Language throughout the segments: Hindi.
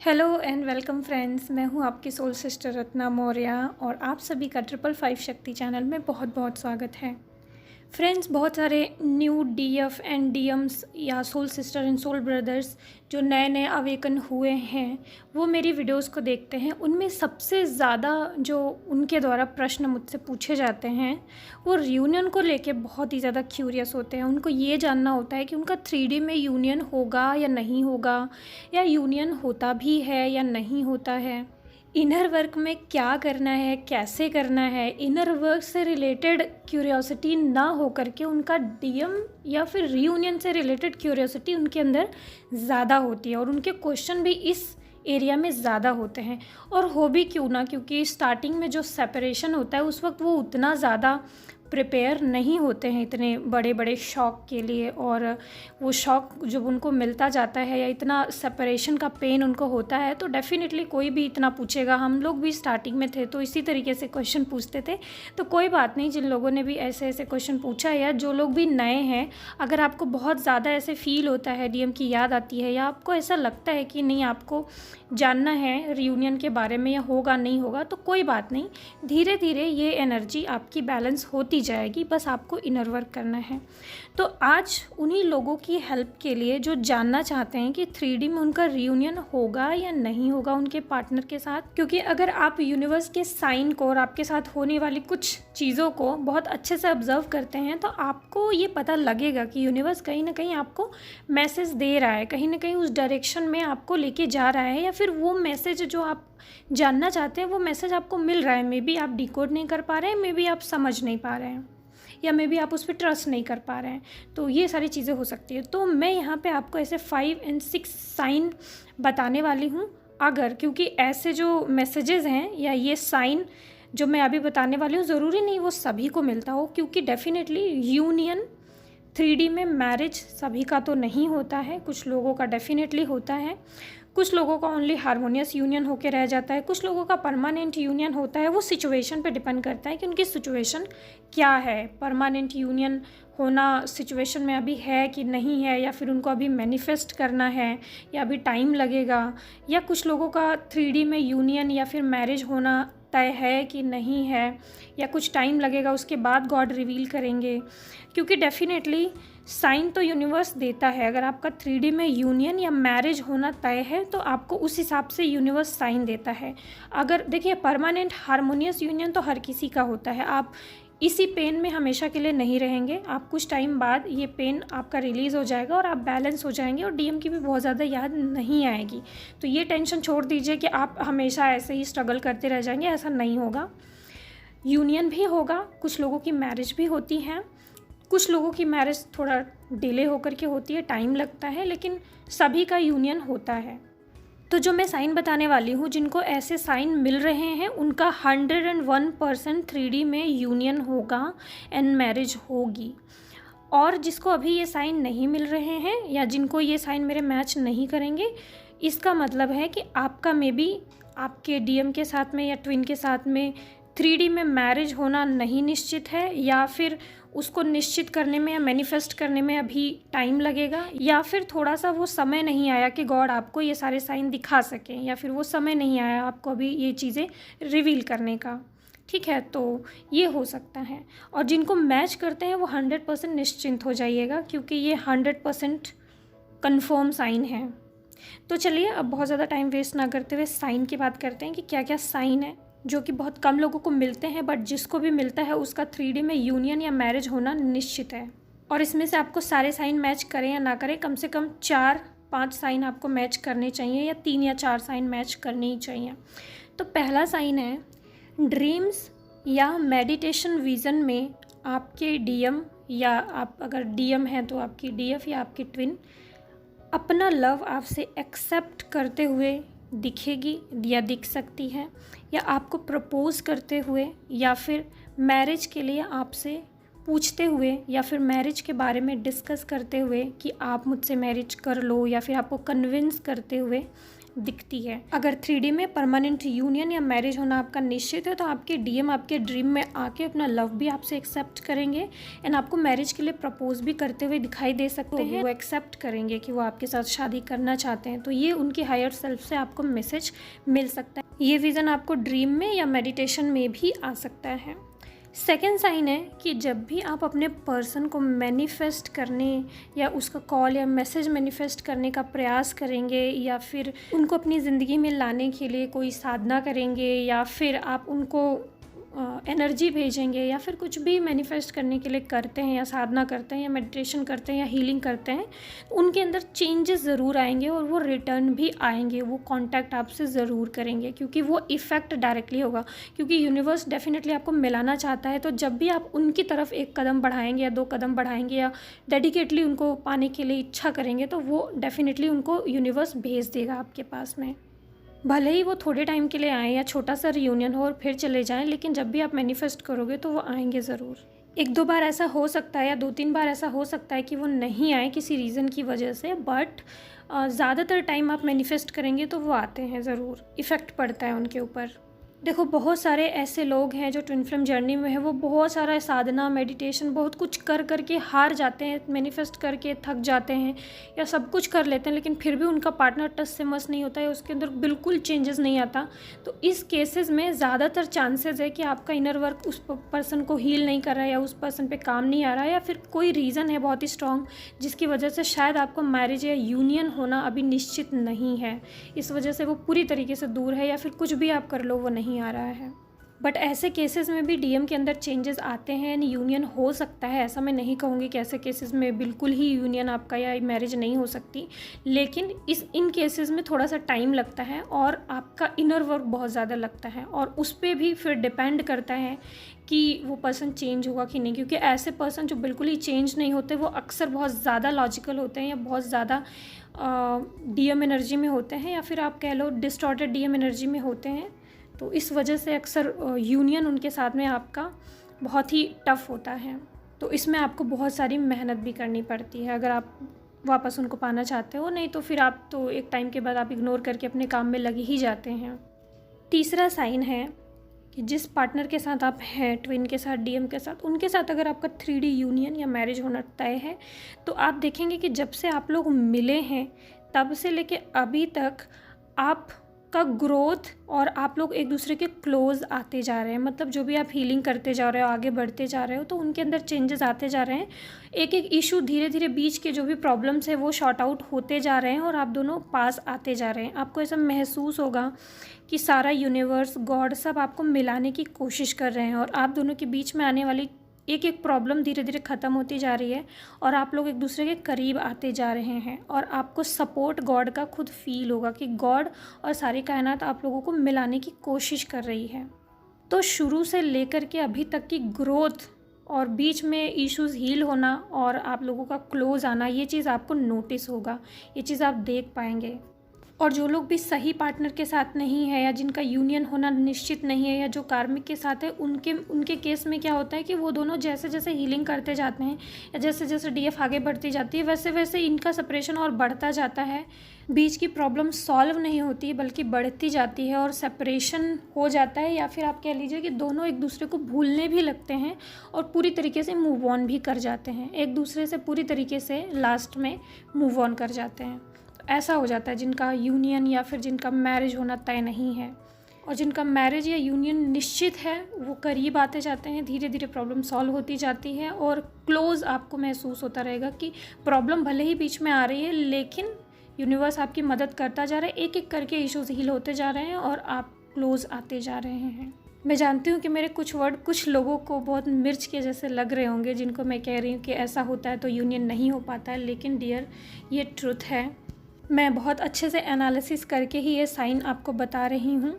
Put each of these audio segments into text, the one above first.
Hello and welcome friends. मैं हूं आपकी सोल सिस्टर रत्ना मौर्य और आप सभी का 555 शक्ति चैनल में बहुत बहुत स्वागत है। फ्रेंड्स, बहुत सारे न्यू डीएफ एंड डीएम्स या soul sister and soul brothers जो नए नए अवेकन हुए हैं वो मेरी वीडियोस को देखते हैं। उनमें सबसे ज़्यादा जो उनके द्वारा प्रश्न मुझसे पूछे जाते हैं वो रियूनियन को लेके बहुत ही ज़्यादा क्यूरियस होते हैं। उनको ये जानना होता है कि उनका 3D में यूनियन होगा या नहीं होगा, या यूनियन होता भी है या नहीं होता है, इनर वर्क में क्या करना है, कैसे करना है। इनर वर्क से रिलेटेड क्यूरियोसिटी ना हो करके उनका डीएम या फिर रीयूनियन से रिलेटेड क्यूरियोसिटी उनके अंदर ज़्यादा होती है और उनके क्वेश्चन भी इस एरिया में ज़्यादा होते हैं। और हो भी क्यों ना, क्योंकि स्टार्टिंग में जो सेपरेशन होता है उस वक्त वो उतना ज़्यादा प्रिपेयर नहीं होते हैं इतने बड़े बड़े शॉक के लिए, और वो शॉक जब उनको मिलता जाता है या इतना सेपरेशन का पेन उनको होता है तो डेफ़िनेटली कोई भी इतना पूछेगा। हम लोग भी स्टार्टिंग में थे तो इसी तरीके से क्वेश्चन पूछते थे। तो कोई बात नहीं, जिन लोगों ने भी ऐसे ऐसे क्वेश्चन पूछा है या जो लोग भी नए हैं, अगर आपको बहुत ज़्यादा ऐसे फील होता है, डीएम की याद आती है या आपको ऐसा लगता है कि नहीं आपको जानना है रियूनियन के बारे में या होगा नहीं होगा, तो कोई बात नहीं, धीरे धीरे ये एनर्जी आपकी बैलेंस होती जाएगी। बस आपको इनर वर्क करना है। तो आज उन्हीं लोगों की हेल्प के लिए जो जानना चाहते हैं कि 3D में उनका रियूनियन होगा या नहीं होगा उनके पार्टनर के साथ, क्योंकि अगर आप यूनिवर्स के साइन को और आपके साथ होने वाली कुछ चीज़ों को बहुत अच्छे से ऑब्जर्व करते हैं तो आपको ये पता लगेगा कि यूनिवर्स कहीं ना कहीं आपको मैसेज दे रहा है, कहीं ना कहीं उस डायरेक्शन में आपको लेके जा रहा है, या फिर वो मैसेज जो आप जानना चाहते हैं वो मैसेज आपको मिल रहा है। मे बी आप डिकोड नहीं कर पा रहे हैं, मे बी आप समझ नहीं पा रहे हैं, या मे बी आप उस पर ट्रस्ट नहीं कर पा रहे हैं। तो ये सारी चीज़ें हो सकती है। तो मैं यहाँ पे आपको ऐसे 5 और 6 साइन बताने वाली हूँ। अगर क्योंकि ऐसे जो मैसेजेस हैं या ये साइन जो मैं अभी बताने वाली हूँ ज़रूरी नहीं वो सभी को मिलता हो, क्योंकि डेफिनेटली यूनियन 3D में मैरिज सभी का तो नहीं होता है, कुछ लोगों का डेफिनेटली होता है, कुछ लोगों का ओनली हारमोनियस यूनियन होके रह जाता है, कुछ लोगों का परमानेंट यूनियन होता है। वो सिचुएशन पे डिपेंड करता है कि उनकी सिचुएशन क्या है, परमानेंट यूनियन होना सिचुएशन में अभी है कि नहीं है, या फिर उनको अभी मैनिफेस्ट करना है या अभी टाइम लगेगा, या कुछ लोगों का 3D में यूनियन या फिर मैरिज होना तय है कि नहीं है, या कुछ टाइम लगेगा उसके बाद गॉड रिवील करेंगे। क्योंकि डेफिनेटली साइन तो यूनिवर्स देता है। अगर आपका 3D में यूनियन या मैरिज होना तय है तो आपको उस हिसाब से यूनिवर्स साइन देता है। अगर देखिए, परमानेंट हारमोनियस यूनियन तो हर किसी का होता है। आप इसी पेन में हमेशा के लिए नहीं रहेंगे, आप कुछ टाइम बाद ये पेन आपका रिलीज़ हो जाएगा और आप बैलेंस हो जाएंगे और डीएम की भी बहुत ज़्यादा याद नहीं आएगी। तो ये टेंशन छोड़ दीजिए कि आप हमेशा ऐसे ही स्ट्रगल करते रह जाएंगे, ऐसा नहीं होगा। यूनियन भी होगा, कुछ लोगों की मैरिज भी होती है, कुछ लोगों की मैरिज थोड़ा डिले होकर के होती है, टाइम लगता है, लेकिन सभी का यूनियन होता है। तो जो मैं साइन बताने वाली हूँ, जिनको ऐसे साइन मिल रहे हैं उनका 101% 3D में यूनियन होगा एंड मैरिज होगी। और जिसको अभी ये साइन नहीं मिल रहे हैं या जिनको ये साइन मेरे मैच नहीं करेंगे, इसका मतलब है कि आपका मे बी आपके डीएम के साथ में या ट्विन के साथ में 3D में मैरिज होना नहीं निश्चित है, या फिर उसको निश्चित करने में या मैनिफेस्ट करने में अभी टाइम लगेगा, या फिर थोड़ा सा वो समय नहीं आया कि गॉड आपको ये सारे साइन दिखा सकें, या फिर वो समय नहीं आया आपको अभी ये चीज़ें रिवील करने का। ठीक है, तो ये हो सकता है। और जिनको मैच करते हैं वो 100% निश्चिंत हो जाइएगा, क्योंकि ये 100% कन्फर्म साइन है। तो चलिए अब बहुत ज़्यादा टाइम वेस्ट ना करते हुए साइन की बात करते हैं कि क्या क्या साइन है जो कि बहुत कम लोगों को मिलते हैं, बट जिसको भी मिलता है उसका 3D में यूनियन या मैरिज होना निश्चित है। और इसमें से आपको सारे साइन मैच करें या ना करें, कम से कम 4-5 साइन आपको मैच करने चाहिए, या 3 या 4 साइन मैच करने ही चाहिए। तो पहला साइन है, ड्रीम्स या मेडिटेशन विज़न में आपके डीएम, या आप अगर डीएम हैं तो आपकी डीएफ या आपकी ट्विन अपना लव आपसे एक्सेप्ट करते हुए दिखेगी या दिख सकती है, या आपको प्रपोज़ करते हुए, या फिर मैरिज के लिए आपसे पूछते हुए, या फिर मैरिज के बारे में डिस्कस करते हुए कि आप मुझसे मैरिज कर लो, या फिर आपको कन्विंस करते हुए दिखती है। अगर 3D में परमानेंट यूनियन या मैरिज होना आपका निश्चित है तो आपके डीएम आपके ड्रीम में आके अपना लव भी आपसे एक्सेप्ट करेंगे एंड आपको मैरिज के लिए प्रपोज भी करते हुए दिखाई दे सकते हैं। वो एक्सेप्ट करेंगे कि वो आपके साथ शादी करना चाहते हैं। तो ये उनकी हायर सेल्फ से आपको मैसेज मिल सकता है। ये विज़न आपको ड्रीम में या मेडिटेशन में भी आ सकता है। सेकेंड साइन है कि जब भी आप अपने पर्सन को मैनिफेस्ट करने या उसका कॉल या मैसेज मैनिफेस्ट करने का प्रयास करेंगे या फिर उनको अपनी ज़िंदगी में लाने के लिए कोई साधना करेंगे या फिर आप उनको एनर्जी भेजेंगे या फिर कुछ भी मैनिफेस्ट करने के लिए करते हैं या साधना करते हैं या मेडिटेशन करते हैं या हीलिंग करते हैं, उनके अंदर चेंजेस ज़रूर आएंगे और वो रिटर्न भी आएंगे। वो कांटेक्ट आपसे ज़रूर करेंगे क्योंकि वो इफ़ेक्ट डायरेक्टली होगा, क्योंकि यूनिवर्स डेफिनेटली आपको मिलाना चाहता है। तो जब भी आप उनकी तरफ एक कदम बढ़ाएंगे या 2 कदम बढ़ाएंगे या डेडिकेटली उनको पाने के लिए इच्छा करेंगे तो वो डेफिनेटली उनको यूनिवर्स भेज देगा आपके पास में। भले ही वो थोड़े टाइम के लिए आएँ या छोटा सा रियूनियन हो और फिर चले जाएं, लेकिन जब भी आप मैनिफेस्ट करोगे तो वो आएंगे ज़रूर। 1-2 बार ऐसा हो सकता है या 2-3 बार ऐसा हो सकता है कि वो नहीं आए किसी रीज़न की वजह से, बट ज़्यादातर टाइम आप मैनिफेस्ट करेंगे तो वो आते हैं ज़रूर। इफ़ेक्ट पड़ता है उनके ऊपर। देखो, बहुत सारे ऐसे लोग हैं जो ट्विन फ्लेम जर्नी में है, वो बहुत सारा साधना मेडिटेशन बहुत कुछ कर करके हार जाते हैं, मैनिफेस्ट करके थक जाते हैं या सब कुछ कर लेते हैं, लेकिन फिर भी उनका पार्टनर टच से मस नहीं होता है, उसके अंदर बिल्कुल चेंजेस नहीं आता। तो इस केसेस में ज़्यादातर चांसेस है कि आपका इनर वर्क उस पर्सन को हील नहीं कर रहा है या उस पर्सन पे काम नहीं आ रहा है या फिर कोई रीज़न है बहुत ही स्ट्रॉन्ग जिसकी वजह से शायद आपको मैरिज या यूनियन होना अभी निश्चित नहीं है। इस वजह से वो पूरी तरीके से दूर है या फिर कुछ भी आप कर लो वो नहीं आ रहा है। बट ऐसे केसेस में भी डीएम के अंदर चेंजेस आते हैं एंड यूनियन हो सकता है। ऐसा मैं नहीं कहूँगी कि ऐसे केसेस में बिल्कुल ही यूनियन आपका या मैरिज नहीं हो सकती, लेकिन इन केसेस में थोड़ा सा टाइम लगता है और आपका इनर वर्क बहुत ज़्यादा लगता है और उस पर भी फिर डिपेंड करता है कि वो पर्सन चेंज होगा कि नहीं, क्योंकि ऐसे पर्सन जो बिल्कुल ही चेंज नहीं होते वो अक्सर बहुत ज़्यादा लॉजिकल होते हैं या बहुत ज़्यादा डीएम एनर्जी में होते हैं या फिर आप कह लो डिस्टॉर्टेड डीएम एनर्जी में होते हैं। तो इस वजह से अक्सर यूनियन उनके साथ में आपका बहुत ही टफ़ होता है। तो इसमें आपको बहुत सारी मेहनत भी करनी पड़ती है अगर आप वापस उनको पाना चाहते हो, नहीं तो फिर आप तो एक टाइम के बाद आप इग्नोर करके अपने काम में लगे ही जाते हैं। तीसरा साइन है कि जिस पार्टनर के साथ आप हैं, ट्विन के साथ, डीएम के साथ, उनके साथ अगर आपका 3D यूनियन या मैरिज होना तय है तो आप देखेंगे कि जब से आप लोग मिले हैं तब से लेके अभी तक आपका ग्रोथ और आप लोग एक दूसरे के क्लोज आते जा रहे हैं। मतलब जो भी आप हीलिंग करते जा रहे हो, आगे बढ़ते जा रहे हो, तो उनके अंदर चेंजेस आते जा रहे हैं। एक एक इशू धीरे धीरे बीच के जो भी प्रॉब्लम्स है वो शॉर्ट आउट होते जा रहे हैं और आप दोनों पास आते जा रहे हैं। आपको ऐसा महसूस होगा कि सारा यूनिवर्स, गॉड सब आपको मिलाने की कोशिश कर रहे हैं और आप दोनों के बीच में आने वाली एक एक प्रॉब्लम धीरे धीरे ख़त्म होती जा रही है और आप लोग एक दूसरे के करीब आते जा रहे हैं और आपको सपोर्ट गॉड का खुद फील होगा कि गॉड और सारी कायनात आप लोगों को मिलाने की कोशिश कर रही है। तो शुरू से लेकर के अभी तक की ग्रोथ और बीच में इश्यूज़ हील होना और आप लोगों का क्लोज आना, ये चीज़ आपको नोटिस होगा, ये चीज़ आप देख पाएंगे। और जो लोग भी सही पार्टनर के साथ नहीं है या जिनका यूनियन होना निश्चित नहीं है या जो कार्मिक के साथ है, उनके केस में क्या होता है कि वो दोनों जैसे जैसे हीलिंग करते जाते हैं या जैसे जैसे डीएफ आगे बढ़ती जाती है वैसे वैसे इनका सेपरेशन और बढ़ता जाता है। बीच की प्रॉब्लम सॉल्व नहीं होती बल्कि बढ़ती जाती है और सेपरेशन हो जाता है या फिर आप कह लीजिए कि दोनों एक दूसरे को भूलने भी लगते हैं और पूरी तरीके से मूव ऑन भी कर जाते हैं, एक दूसरे से पूरी तरीके से लास्ट में मूव ऑन कर जाते हैं। ऐसा हो जाता है जिनका यूनियन या फिर जिनका मैरिज होना तय नहीं है। और जिनका मैरिज या यूनियन निश्चित है वो करीब आते जाते हैं, धीरे धीरे प्रॉब्लम सॉल्व होती जाती है और क्लोज आपको महसूस होता रहेगा कि प्रॉब्लम भले ही बीच में आ रही है लेकिन यूनिवर्स आपकी मदद करता जा रहा है, एक एक करके इश्यूज हील होते जा रहे हैं और आप क्लोज आते जा रहे हैं। मैं जानती हूँ कि मेरे कुछ वर्ड कुछ लोगों को बहुत मिर्च के जैसे लग रहे होंगे, जिनको मैं कह रही हूँ कि ऐसा होता है तो यूनियन नहीं हो पाता है, लेकिन डियर ये ट्रुथ है। मैं बहुत अच्छे से एनालिसिस करके ही ये साइन आपको बता रही हूँ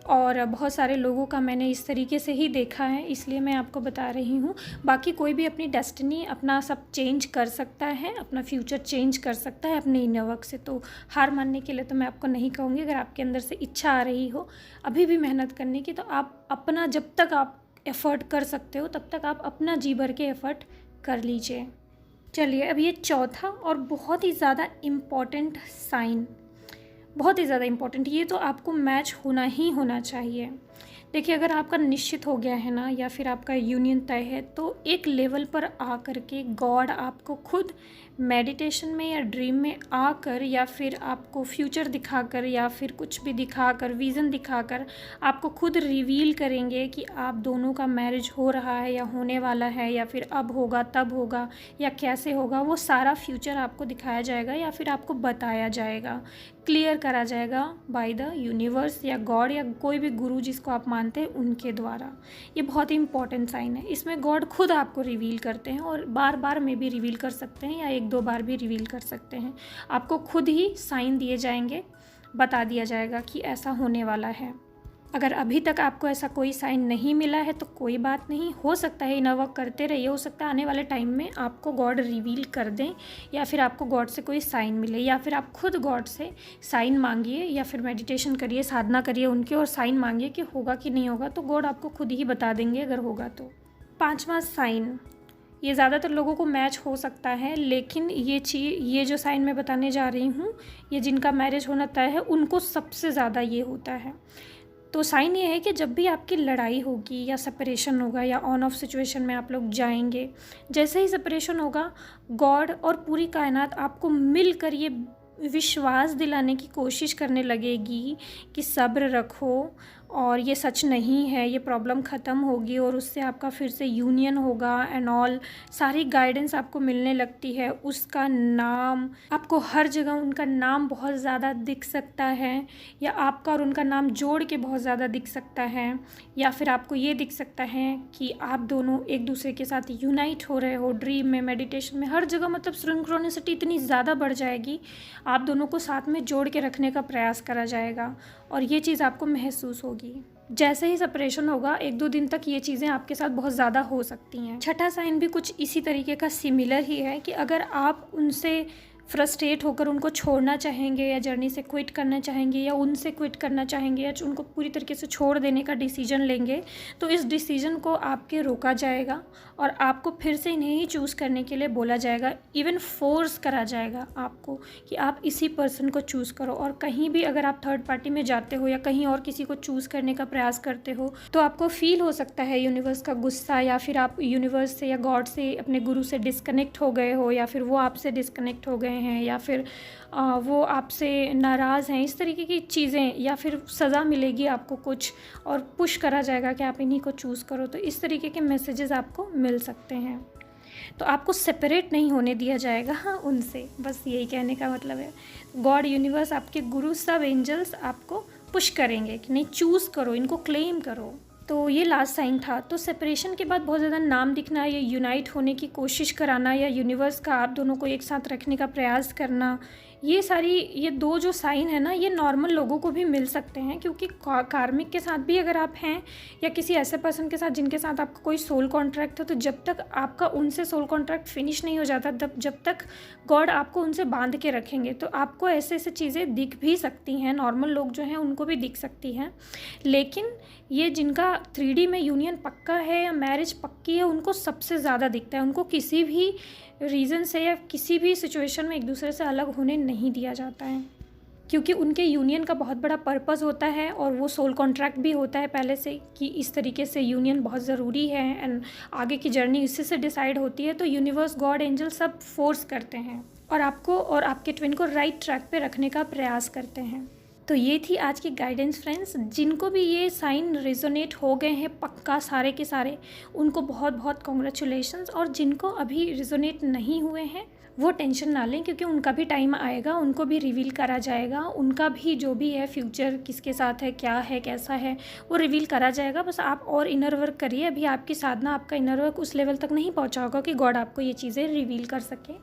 और बहुत सारे लोगों का मैंने इस तरीके से ही देखा है, इसलिए मैं आपको बता रही हूँ। बाकी कोई भी अपनी डेस्टिनी अपना सब चेंज कर सकता है, अपना फ्यूचर चेंज कर सकता है अपने इनर वर्क से। तो हार मानने के लिए तो मैं आपको नहीं कहूँगी। अगर आपके अंदर से इच्छा आ रही हो अभी भी मेहनत करने की, तो आप अपना जब तक आप एफ़र्ट कर सकते हो तब तक आप अपना जी भर के एफ़र्ट कर लीजिए। चलिए अब ये चौथा और बहुत ही ज़्यादा इम्पॉर्टेंट साइन, बहुत ही ज़्यादा इम्पोर्टेंट, ये तो आपको मैच होना ही होना चाहिए। देखिए, अगर आपका निश्चित हो गया है ना, या फिर आपका यूनियन तय है, तो एक लेवल पर आ कर के गॉड आपको खुद मेडिटेशन में या ड्रीम में आकर, या फिर आपको फ्यूचर दिखाकर, या फिर कुछ भी दिखाकर, विज़न दिखाकर आपको खुद रिवील करेंगे कि आप दोनों का मैरिज हो रहा है या होने वाला है, या फिर अब होगा, तब होगा, या कैसे होगा। वो सारा फ्यूचर आपको दिखाया जाएगा या फिर आपको बताया जाएगा, क्लियर करा जाएगा बाय द यूनिवर्स या गॉड या कोई भी गुरु जिसको आप मानते हैं उनके द्वारा। ये बहुत ही इंपॉर्टेंट साइन है। इसमें गॉड खुद आपको रिवील करते हैं, और बार बार में भी रिवील कर सकते हैं या एक दो बार भी रिवील कर सकते हैं। आपको खुद ही साइन दिए जाएंगे, बता दिया जाएगा कि ऐसा होने वाला है। अगर अभी तक आपको ऐसा कोई साइन नहीं मिला है तो कोई बात नहीं, हो सकता है इनर वर्क करते रहिए, हो सकता है आने वाले टाइम में आपको गॉड रिवील कर दें, या फिर आपको गॉड से कोई साइन मिले, या फिर आप खुद गॉड से साइन मांगिए, या फिर मेडिटेशन करिए, साधना करिए उनके, और साइन मांगिए कि होगा कि नहीं होगा, तो गॉड आपको खुद ही बता देंगे अगर होगा तो। 5वां साइन, ये ज़्यादातर लोगों को मैच हो सकता है, लेकिन ये जो साइन मैं बताने जा रही हूँ, ये जिनका मैरिज होना तय है उनको सबसे ज़्यादा ये होता है। तो साइन ये है कि जब भी आपकी लड़ाई होगी या सेपरेशन होगा या ऑन ऑफ सिचुएशन में आप लोग जाएंगे, जैसे ही सेपरेशन होगा, गॉड और पूरी कायनात आपको मिलकर ये विश्वास दिलाने की कोशिश करने लगेगी कि सब्र रखो, और ये सच नहीं है, ये प्रॉब्लम ख़त्म होगी और उससे आपका फिर से यूनियन होगा एंड ऑल। सारी गाइडेंस आपको मिलने लगती है। उसका नाम आपको हर जगह, उनका नाम बहुत ज़्यादा दिख सकता है, या आपका और उनका नाम जोड़ के बहुत ज़्यादा दिख सकता है, या फिर आपको ये दिख सकता है कि आप दोनों एक दूसरे के साथ यूनाइट हो रहे हो ड्रीम में, मेडिटेशन में, हर जगह। मतलब सिंक्रोनिसिटी इतनी ज़्यादा बढ़ जाएगी, आप दोनों को साथ में जोड़ के रखने का प्रयास करा जाएगा, और ये चीज़ आपको महसूस होगी। जैसे ही सेपरेशन होगा, 1-2 दिन तक ये चीज़ें आपके साथ बहुत ज़्यादा हो सकती हैं। छठा साइन भी कुछ इसी तरीके का सिमिलर ही है कि अगर आप उनसे फ्रस्ट्रेट होकर उनको छोड़ना चाहेंगे, या जर्नी से क्विट करना चाहेंगे, या उनसे क्विट करना चाहेंगे, या उनको पूरी तरीके से छोड़ देने का डिसीजन लेंगे, तो इस डिसीजन को आपके रोका जाएगा और आपको फिर से इन्हें ही चूज़ करने के लिए बोला जाएगा। इवन फोर्स करा जाएगा आपको कि आप इसी पर्सन को चूज़ करो। और कहीं भी अगर आप थर्ड पार्टी में जाते हो या कहीं और किसी को चूज़ करने का प्रयास करते हो, तो आपको फील हो सकता है यूनिवर्स का गुस्सा, या फिर आप यूनिवर्स से या गॉड से, अपने गुरु से डिस्कनेक्ट हो गए हो, या फिर वो आपसे डिस्कनेक्ट हो गए हैं, या फिर वो आपसे नाराज़ हैं। इस तरीके की चीज़ें, या फिर सज़ा मिलेगी आपको कुछ, और पुश करा जाएगा कि आप इन्हीं को चूज़ करो। तो इस तरीके के मैसेजेस आपको मिल सकते हैं। तो आपको सेपरेट नहीं होने दिया जाएगा हाँ उनसे, बस यही कहने का मतलब है। गॉड, यूनिवर्स, आपके गुरु, सब एंजल्स आपको पुश करेंगे कि नहीं, चूज़ करो, इनको क्लेम करो। तो ये लास्ट साइन था। तो सेपरेशन के बाद बहुत ज़्यादा नाम दिखना, या यूनाइट होने की कोशिश कराना, या यूनिवर्स का आप दोनों को एक साथ रखने का प्रयास करना, ये 2 जो साइन है ना, ये नॉर्मल लोगों को भी मिल सकते हैं, क्योंकि कार्मिक के साथ भी अगर आप हैं, या किसी ऐसे पर्सन के साथ जिनके साथ आपका कोई सोल कॉन्ट्रैक्ट है, तो जब तक आपका उनसे सोल कॉन्ट्रैक्ट फिनिश नहीं हो जाता, जब तक गॉड आपको उनसे बांध के रखेंगे, तो आपको ऐसे ऐसे चीज़ें दिख भी सकती हैं। नॉर्मल लोग जो हैं उनको भी दिख सकती हैं, लेकिन ये जिनका 3D में यूनियन पक्का है या मैरिज पक्की है, उनको सबसे ज़्यादा दिखता है। उनको किसी भी रीज़न से या किसी भी सिचुएशन में एक दूसरे से अलग होने नहीं दिया जाता है, क्योंकि उनके यूनियन का बहुत बड़ा पर्पस होता है, और वो सोल कॉन्ट्रैक्ट भी होता है पहले से कि इस तरीके से यूनियन बहुत ज़रूरी है, एंड आगे की जर्नी इसी से डिसाइड होती है। तो यूनिवर्स, गॉड, एंजल सब फोर्स करते हैं और आपको और आपके ट्विन को राइट ट्रैक पे रखने का प्रयास करते हैं। तो ये थी आज की गाइडेंस फ्रेंड्स। जिनको भी ये साइन रेजोनेट हो गए हैं पक्का सारे के सारे, उनको बहुत बहुत कॉन्ग्रेचुलेशंस। और जिनको अभी रेजोनेट नहीं हुए हैं वो टेंशन ना लें, क्योंकि उनका भी टाइम आएगा, उनको भी रिवील करा जाएगा। उनका भी जो भी है फ्यूचर, किसके साथ है, क्या है, कैसा है, वो रिवील करा जाएगा। बस आप और इनर वर्क करिए। अभी आपकी साधना, आपका इनर वर्क उस लेवल तक नहीं पहुंचा होगा कि गॉड आपको ये चीज़ें रिवील कर सके।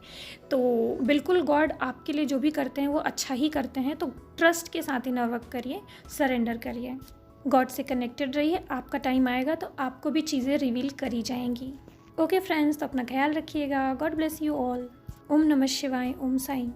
तो बिल्कुल गॉड आपके लिए जो भी करते हैं वो अच्छा ही करते हैं। तो ट्रस्ट के साथ इनर वर्क करिए, सरेंडर करिए, गॉड से कनेक्टेड रहिए। आपका टाइम आएगा तो आपको भी चीज़ें रिवील करी जाएंगी। ओके फ्रेंड्स, तो अपना ख्याल रखिएगा। God bless you all. ओम नमः शिवाय। ओम साईं।